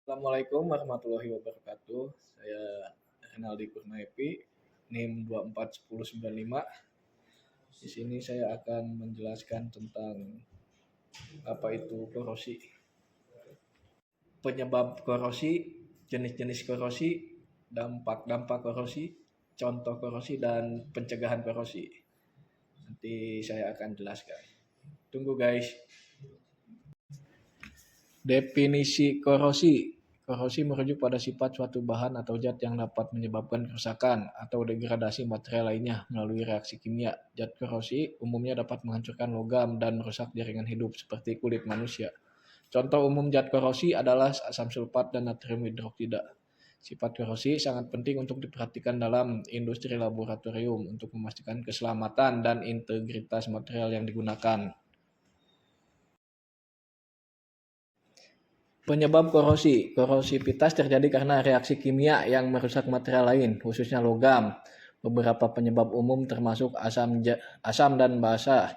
Assalamualaikum warahmatullahi wabarakatuh. Saya Renaldi Kurnaepi, NIM 241095. Di sini saya akan menjelaskan tentang apa itu korosi, penyebab korosi, jenis-jenis korosi, dampak-dampak korosi, contoh korosi, dan pencegahan korosi. Nanti saya akan jelaskan. Tunggu guys. Definisi korosi. Korosi merujuk pada sifat suatu bahan atau zat yang dapat menyebabkan kerusakan atau degradasi material lainnya melalui reaksi kimia. Zat korosi umumnya dapat menghancurkan logam dan merusak jaringan hidup seperti kulit manusia. Contoh umum zat korosi adalah asam sulfat dan natrium hidroksida. Sifat korosi sangat penting untuk diperhatikan dalam industri laboratorium untuk memastikan keselamatan dan integritas material yang digunakan. Penyebab korosi. Korosivitas terjadi karena reaksi kimia yang merusak material lain, khususnya logam. Beberapa penyebab umum termasuk asam dan basa.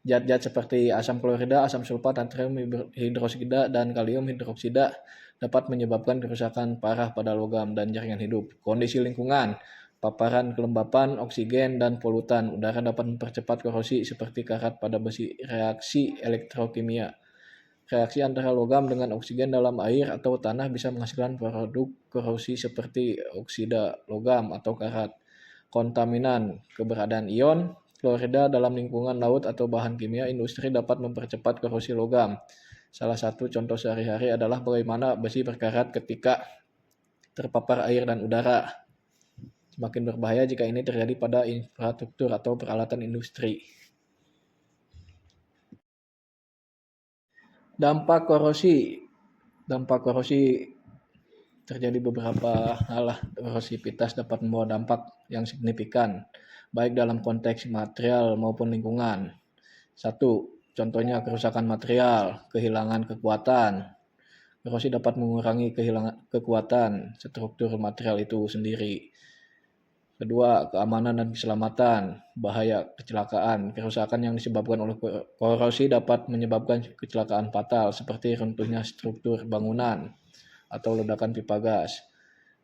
Zat-zat seperti asam klorida, asam sulfat, natrium hidroksida, dan kalium hidroksida dapat menyebabkan kerusakan parah pada logam dan jaringan hidup. Kondisi lingkungan, paparan kelembapan, oksigen, dan polutan udara dapat mempercepat korosi seperti karat pada besi. Reaksi elektrokimia. Reaksi antara logam dengan oksigen dalam air atau tanah bisa menghasilkan produk korosi seperti oksida logam atau karat. Kontaminan, keberadaan ion, klorida dalam lingkungan laut atau bahan kimia industri dapat mempercepat korosi logam. Salah satu contoh sehari-hari adalah bagaimana besi berkarat ketika terpapar air dan udara. Semakin berbahaya jika ini terjadi pada infrastruktur atau peralatan industri. Dampak korosi. Dampak korosi terjadi beberapa hal. Korosivitas dapat membawa dampak yang signifikan, baik dalam konteks material maupun lingkungan. 1. Contohnya kerusakan material, kehilangan kekuatan. Korosi dapat mengurangi kehilangan kekuatan struktur material itu sendiri. Kedua, keamanan dan keselamatan, bahaya kecelakaan. Kerusakan yang disebabkan oleh korosi dapat menyebabkan kecelakaan fatal seperti runtuhnya struktur bangunan atau ledakan pipa gas.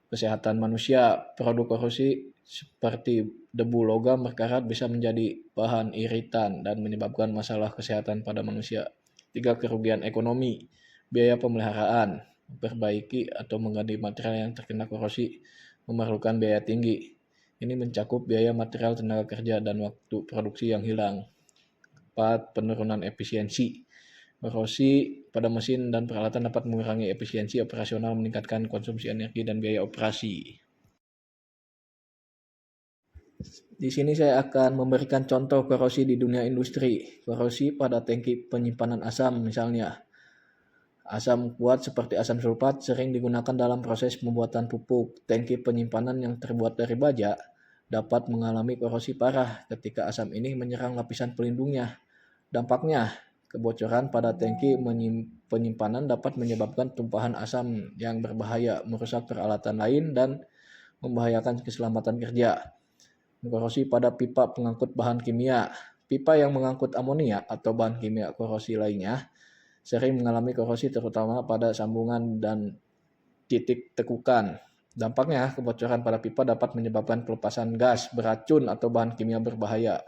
Kesehatan manusia, produk korosi seperti debu logam berkarat bisa menjadi bahan iritan dan menyebabkan masalah kesehatan pada manusia. 3. Kerugian ekonomi, biaya pemeliharaan, memperbaiki atau mengganti material yang terkena korosi memerlukan biaya tinggi. Ini mencakup biaya material, tenaga kerja, dan waktu produksi yang hilang. 4. Penurunan efisiensi. Korosi pada mesin dan peralatan dapat mengurangi efisiensi operasional, meningkatkan konsumsi energi dan biaya operasi. Di sini saya akan memberikan contoh korosi di dunia industri. Korosi pada tangki penyimpanan asam misalnya. Asam kuat seperti asam sulfat sering digunakan dalam proses pembuatan pupuk. Tangki penyimpanan yang terbuat dari baja dapat mengalami korosi parah ketika asam ini menyerang lapisan pelindungnya. Dampaknya, kebocoran pada tangki penyimpanan dapat menyebabkan tumpahan asam yang berbahaya, merusak peralatan lain, dan membahayakan keselamatan kerja. Korosi pada pipa pengangkut bahan kimia. Pipa yang mengangkut amonia atau bahan kimia korosi lainnya sering mengalami korosi terutama pada sambungan dan titik tekukan. Dampaknya, kebocoran pada pipa dapat menyebabkan pelepasan gas beracun atau bahan kimia berbahaya.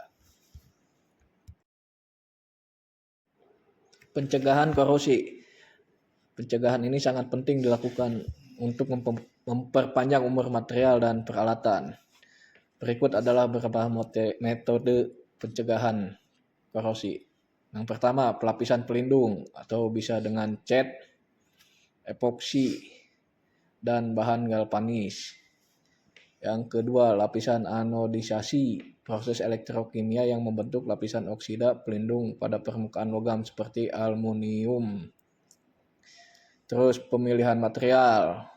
Pencegahan korosi. Pencegahan ini sangat penting dilakukan untuk memperpanjang umur material dan peralatan. Berikut adalah beberapa metode pencegahan korosi. Yang pertama, pelapisan pelindung atau bisa dengan cat, epoksi, dan bahan galvanis. Yang kedua, lapisan anodisasi, proses elektrokimia yang membentuk lapisan oksida pelindung pada permukaan logam seperti aluminium. Terus pemilihan material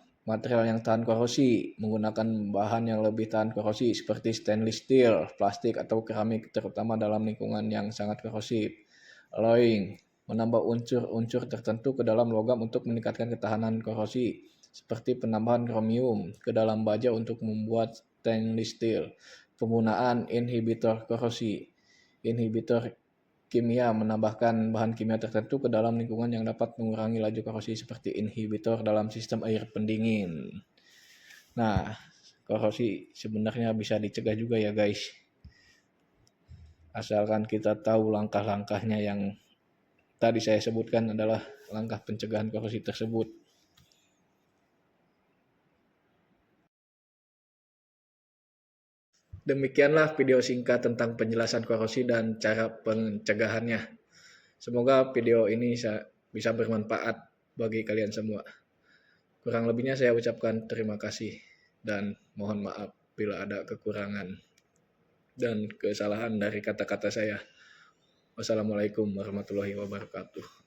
yang tahan korosi, menggunakan bahan yang lebih tahan korosi seperti stainless steel, plastik, atau keramik terutama dalam lingkungan yang sangat korosif. Alloying, menambah unsur-unsur tertentu ke dalam logam untuk meningkatkan ketahanan korosi, seperti penambahan kromium ke dalam baja untuk membuat stainless steel. Penggunaan inhibitor korosi. Inhibitor kimia, menambahkan bahan kimia tertentu ke dalam lingkungan yang dapat mengurangi laju korosi seperti inhibitor dalam sistem air pendingin. Nah, korosi sebenarnya bisa dicegah juga ya guys. Asalkan kita tahu langkah-langkahnya yang tadi saya sebutkan adalah langkah pencegahan korosi tersebut. Demikianlah video singkat tentang penjelasan korosi dan cara pencegahannya. Semoga video ini bisa bermanfaat bagi kalian semua. Kurang lebihnya saya ucapkan terima kasih dan mohon maaf bila ada kekurangan dan kesalahan dari kata-kata saya. Wassalamualaikum warahmatullahi wabarakatuh.